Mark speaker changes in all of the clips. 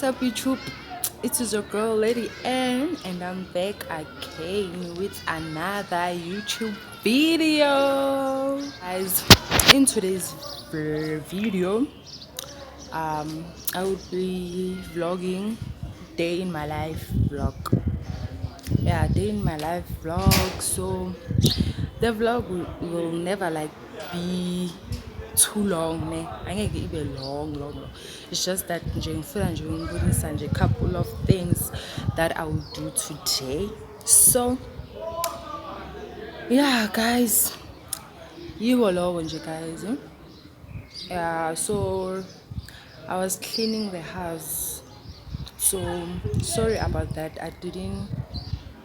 Speaker 1: What's up, YouTube? It is your girl, Lady N, and I'm back again with another YouTube video. Guys, in today's video, I would be vlogging day in my life vlog. Yeah, day in my life vlog. So the vlog will never like be too long, ne? Angeke ibe long. It's just that nje ngifuna nje ukubonisa nje a couple of things that I will do today. So yeah, guys, yiwo lowo nje, guys. Yeah, so I was cleaning the house, so sorry about that. I didn't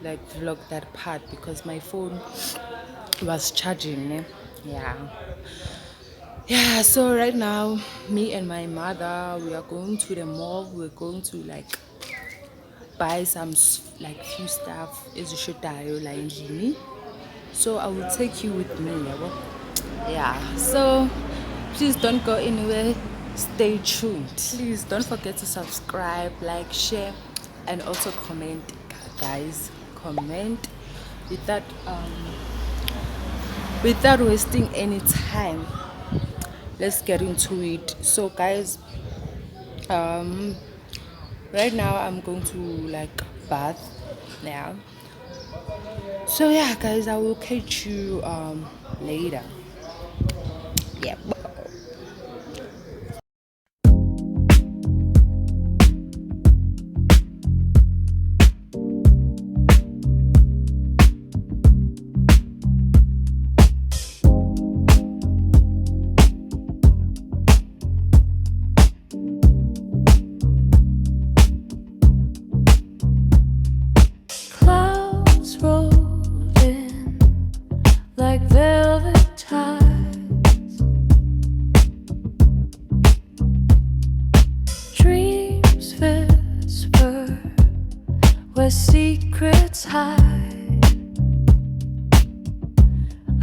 Speaker 1: like vlog that part because my phone was charging, ne? Yeah, so right now me and my mother, we are going to the mall. We're going to like buy some like few stuff ezishodayo la endlini, so I will take you with me, yabo. Yeah, so please don't go anywhere, stay tuned. Please don't forget to subscribe, like, share, and also comment, guys. Comment without wasting any time. Let's get into it. So guys, right now I'm going to like bath now. So yeah, guys, I will catch you later. Yeah.
Speaker 2: Clouds rolled in like velvet tides. Dreams whisper where secrets hide.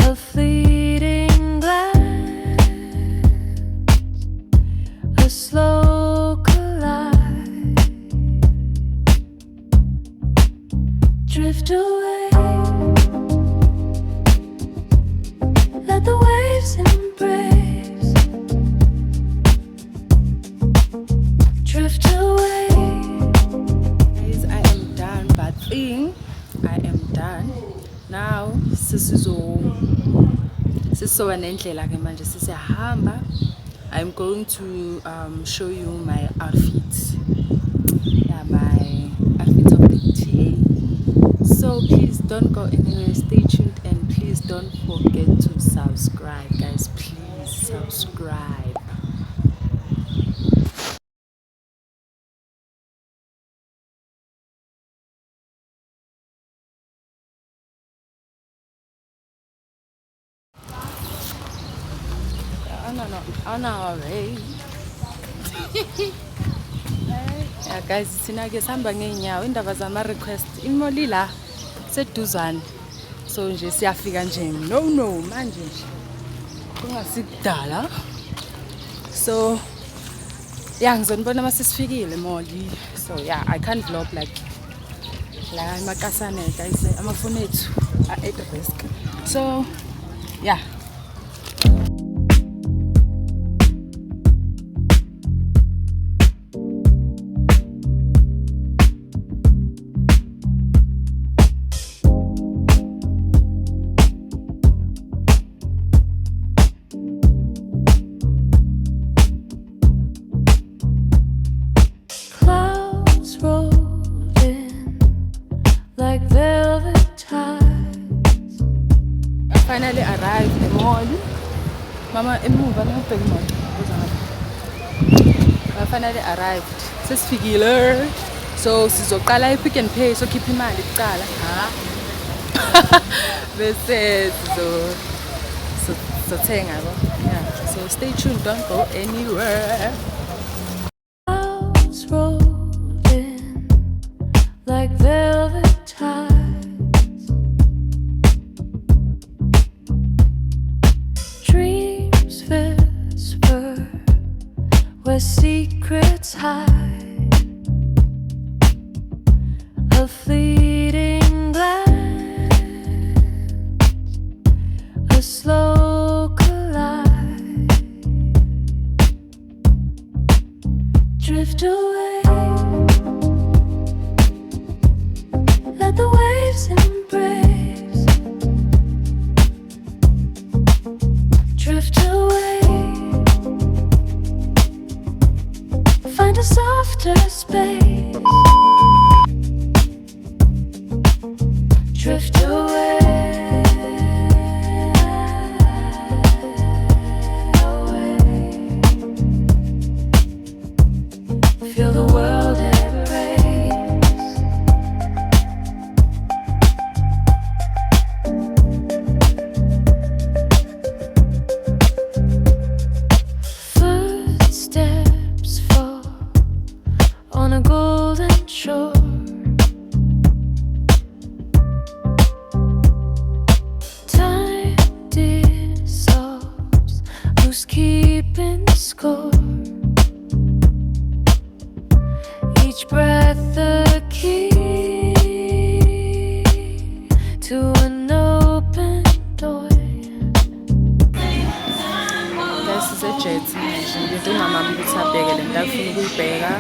Speaker 2: A fleeting glance, a slow collide. Drift away, let the waves embrace. Drift away.
Speaker 1: Guys, I am done bathing. I am done now. Sisizoba nendlela ke manje sisiyahamba. I'm going to show you my outfit. Yeah, my outfit of the day. So please don't go anywhere, stay tuned, and please don't forget to subscribe, guys. Please subscribe. On our way. Yeah, guys, sina ke sihamba ngeenyawo, indaba zama request imoli la seduzane, so nje siyafika nje no manje nje kungasikudala. So yeah, ngizonibona masisifikile moli. So yeah, I can't vlog like la emakasane, guys, amafoni ethu at risk. So yeah.
Speaker 2: Clouds rolled in like velvet tides.
Speaker 1: I finally arrived at the mall. Mama, emuva nabheka imoto. I finally arrived. Sesifikile. So sizoqala iPick n Pay, so keep imali kuqala. Bese sizothenga yabo. Yeah. So stay tuned, don't go anywhere.
Speaker 2: Clouds rolled in like velvet tides. Dreams whisper where secrets hide. a fleeting glance, a slow collide. Drift away, let the waves embrace. Drift away, find a softer space. Drift away, feel the world embrace. Footsteps fall on a golden shore. Time dissolves, who's keeping score? Each breath a key to an open door.
Speaker 1: Sisejethi manje ngithi umama ukuthi abheke le nto afuna ukuyibheka.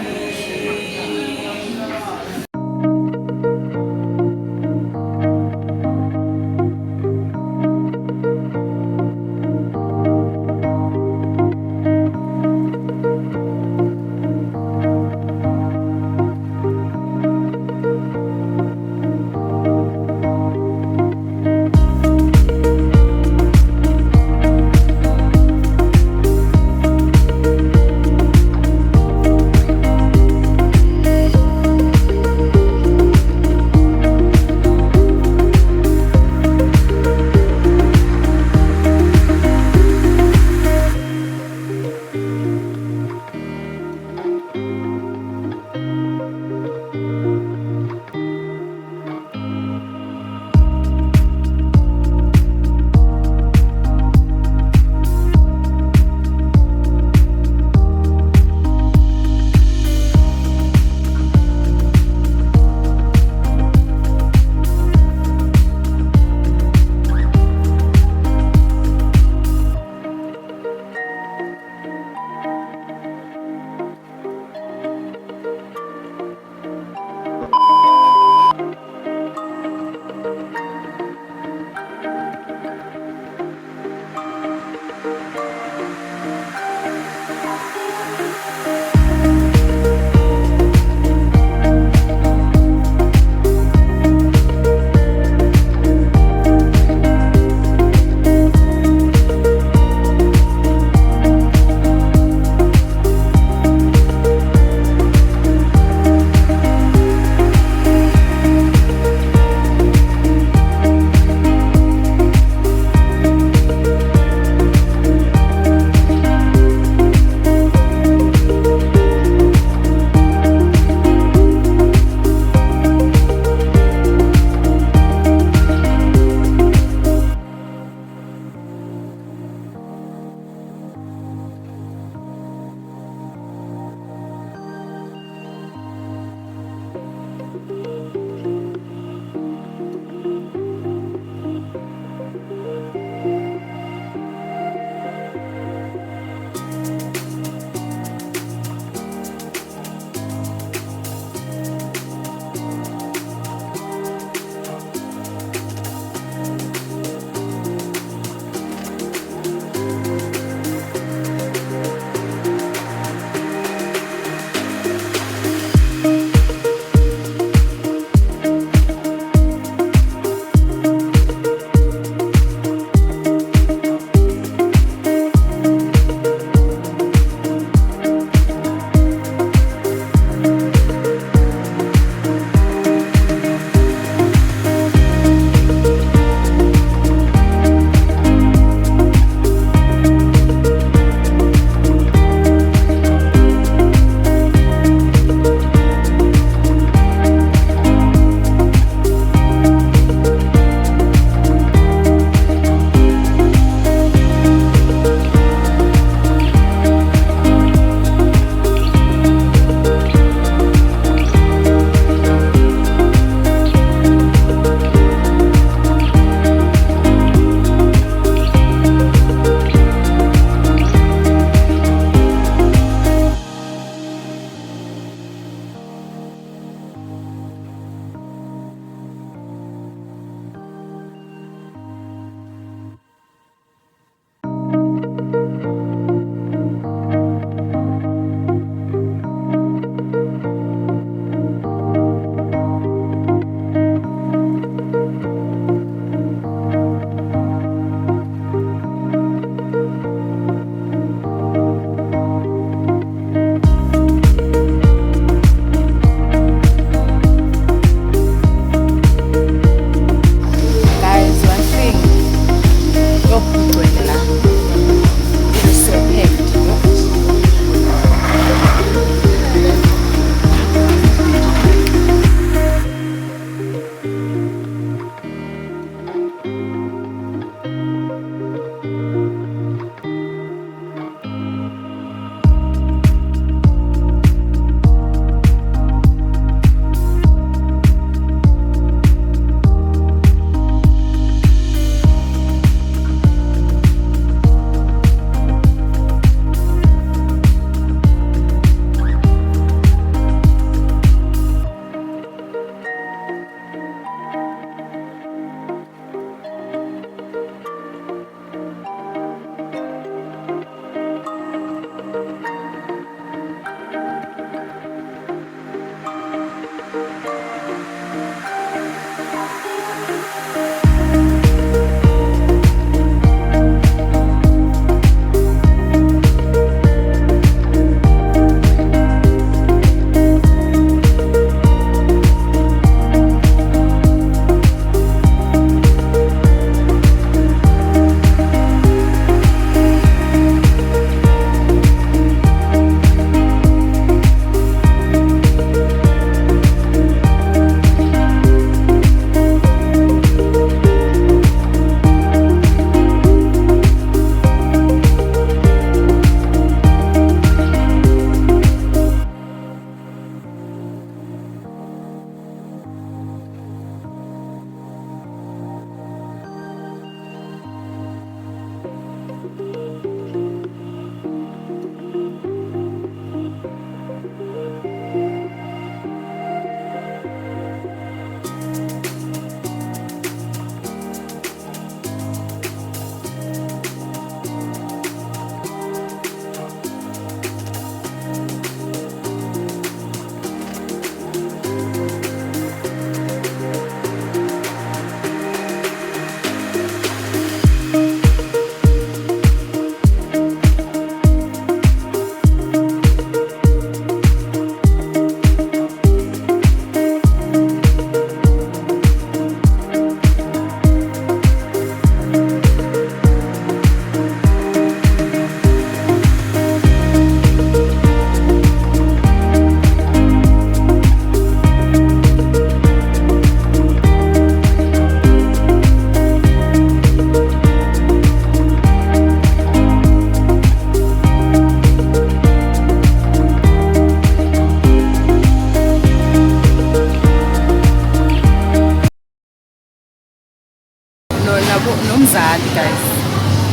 Speaker 1: nomzali guys.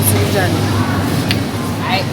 Speaker 1: Kunjani? Hayi.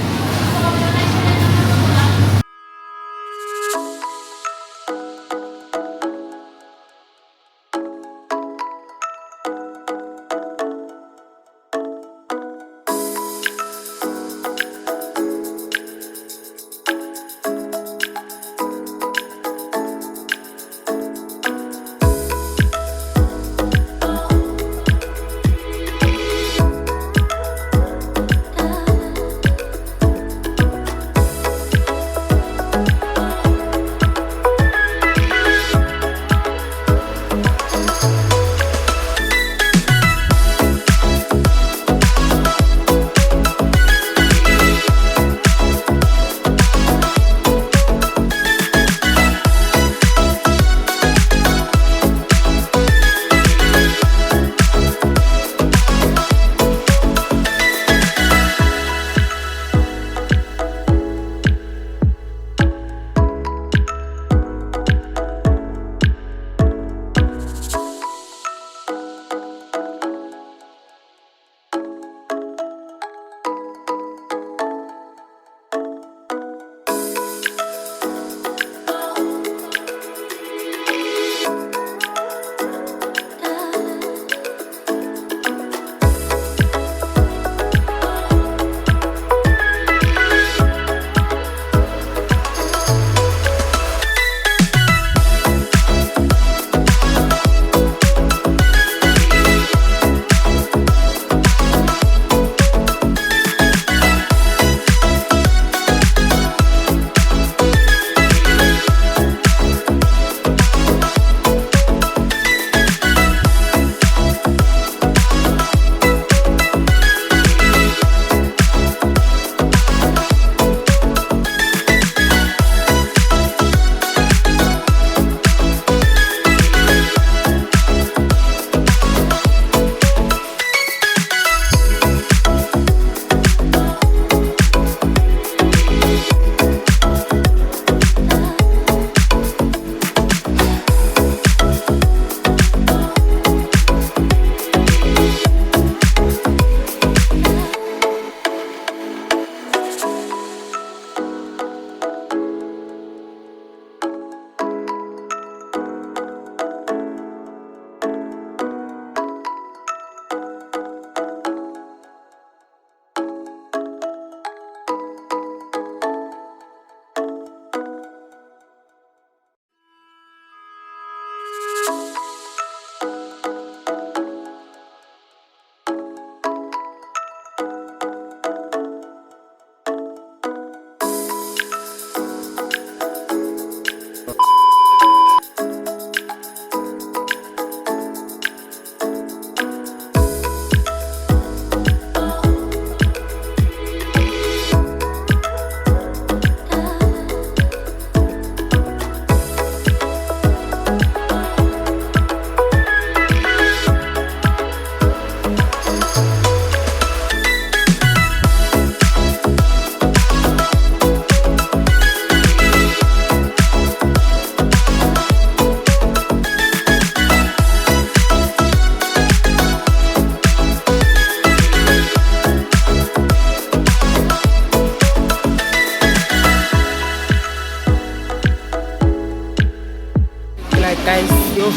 Speaker 1: Guys, yo,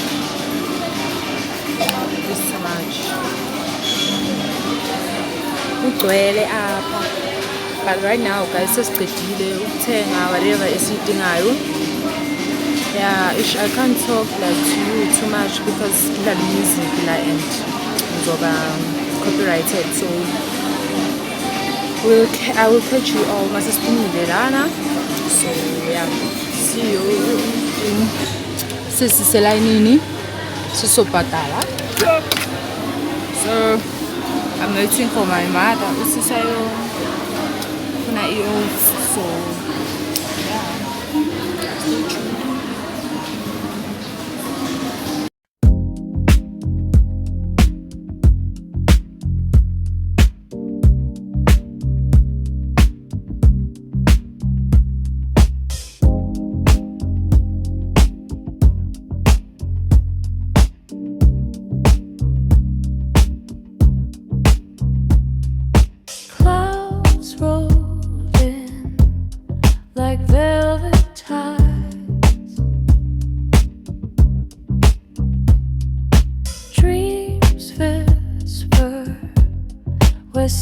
Speaker 1: this is much. Kugcwele apha. But right now guys, sesiqedile ukuthenga whatever esidingayo. Yeah, I can't talk like to you too much because kudlala music la and ngizoba copyrighted, so I will catch you all masesiphumile lana. So yeah, see you in sesiselayinini sisobhadala. So I'm waiting for my mother. Usisayo funa i-oats, so yeah, stay tuned.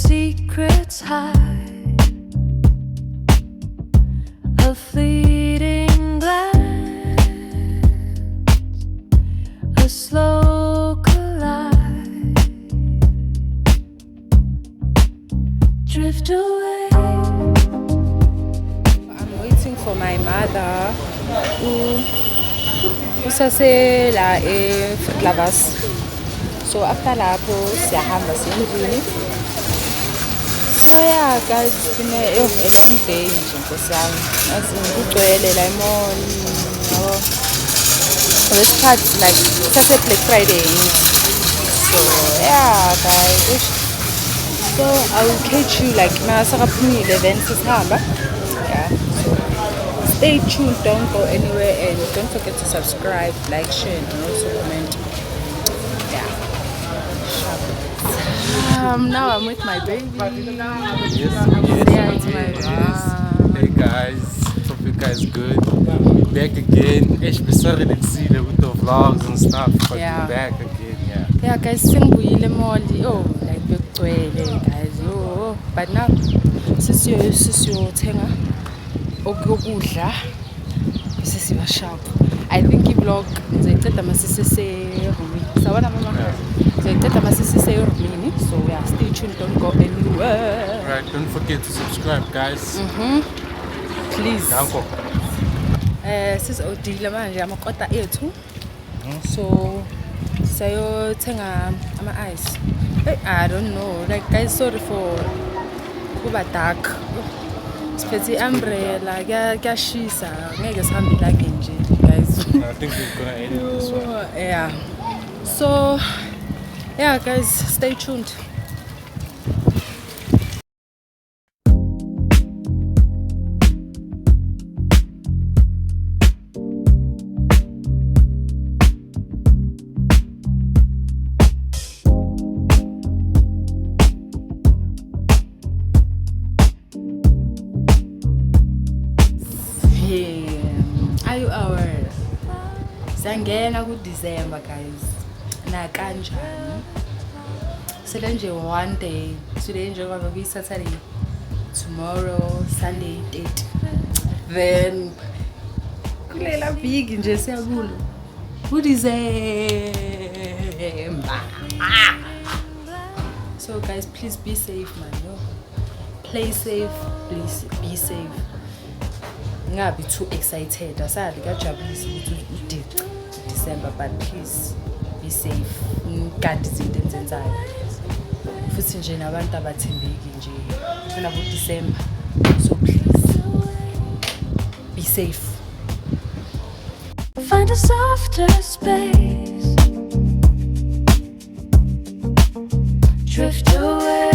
Speaker 2: secrets hide. A fleeting glance, a slow collide. Drift away.
Speaker 1: I'm waiting for my mother. Usase la Flavas. So after lapho siyahamba sendlini. So yeah guys, it's been a long day nje Nkosi yami. Kugcwele la Lemon. This part like sase Black Friday. So yeah guys. So I will catch you like masakaphumile then sisihamba. Yeah. Stay tuned, don't go anywhere, and don't forget to subscribe, like, share, and also comment. Yeah. Now I'm with my baby.
Speaker 3: Yes,
Speaker 1: Yeah, it's my mom.
Speaker 3: Hey guys, hope you guys good. Back again. We're starting to see with the vlogs and stuff, but
Speaker 1: Yeah.
Speaker 3: we're back again, yeah.
Speaker 1: Yeah, guys, sengibuyile moli. Oh, like bekugcwele guys. Oh, but now sisiyothenga okudla sesiba sharp. I think i-vlog ngizoyiqeda masisese-roomini. Sawubona mama. Ngizoyiqeda masisese-roomini. So yeah, stay tuned, don't go anywhere.
Speaker 3: Alright, don't forget to subscribe, guys.
Speaker 1: Please.
Speaker 3: Danko.
Speaker 1: Sisodile manje amakota ethu. So sayothenga ama-ice. I don't know. Like guys, sorry for kuba dark. Siphethe i-umbrella, kuyashisa, ngeke sihambe ilanga nje guys.
Speaker 3: I think we're gonna end this one.
Speaker 1: Yeah. So yeah guys, stay tuned. Are you aware? Sangena ku-December guys. Na kanjani? Sele nje one day. Today njengoba kuyi-Saturday. Tomorrow Sunday 8. Then kulela big nje siyakulo. Ku-December. So guys, please be safe man. Yo. Play safe, please be safe. Ngabe too excited asali kajabulisa ukuthi December, but please be safe. Ngadi izinto enzenzayo. Futhi nje nabantu abathembeki nje funa ku December. So please be safe.
Speaker 2: Find a softer space. Drift away.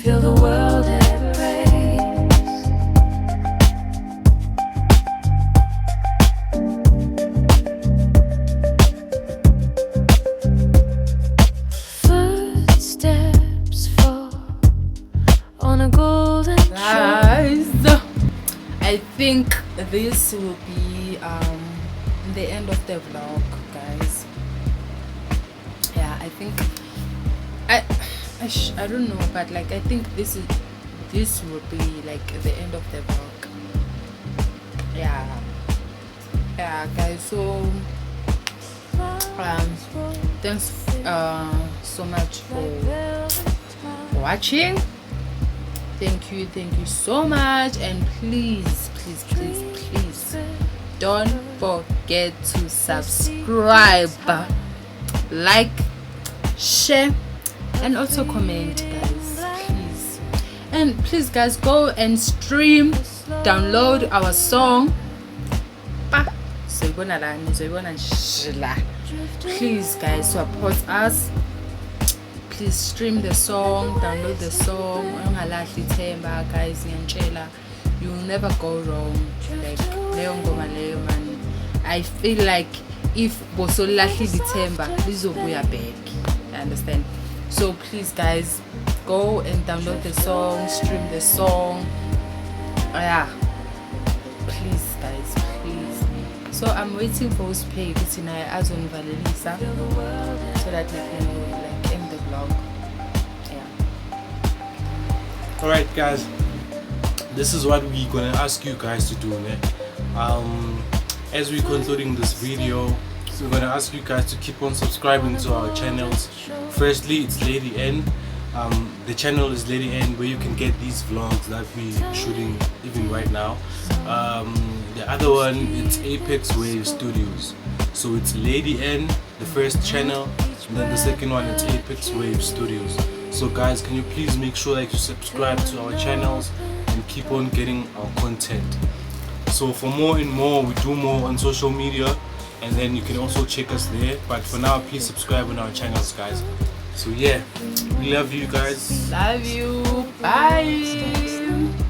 Speaker 2: Feel the world embrace. Footsteps fall on a golden
Speaker 1: Guys, I think this will be the end of the vlog, guys. Yeah, I think I don't know, but like I think this will be like the end of the vlog. Yeah, guys. So thanks so much for watching. Thank you so much, and please don't forget to subscribe, like, share, and also comment, guys, please. And please guys, go and stream, download our song. Please guys, support us. Please stream the song, download the song. Guys, you'll never go wrong. Like man, I feel like if bosolahli December, this will be a back. You understand? So please guys, go and download the song, stream the song. Yeah, please guys, please So I'm waiting for Uspay Kutina Azon Valelisa so that we can like end the vlog. Yeah.
Speaker 3: Alright guys, this is what we're gonna ask you guys to do, né? As we're concluding this video, we're gonna ask you guys to keep on subscribing to our channels. Firstly, it's Lady N. The channel is Lady N, where you can get these vlogs that we're shooting even right now. The other one, it's Apex Wave Studios. So it's Lady N, the first channel, and then the second one, it's Apex Wave Studios. So guys, can you please make sure that you subscribe to our channels and keep on getting our content. So for more and more, we do more on social media, and then you can also check us there. But for now, please subscribe on our channels, guys. So yeah, we love you guys.
Speaker 1: Love you. Bye.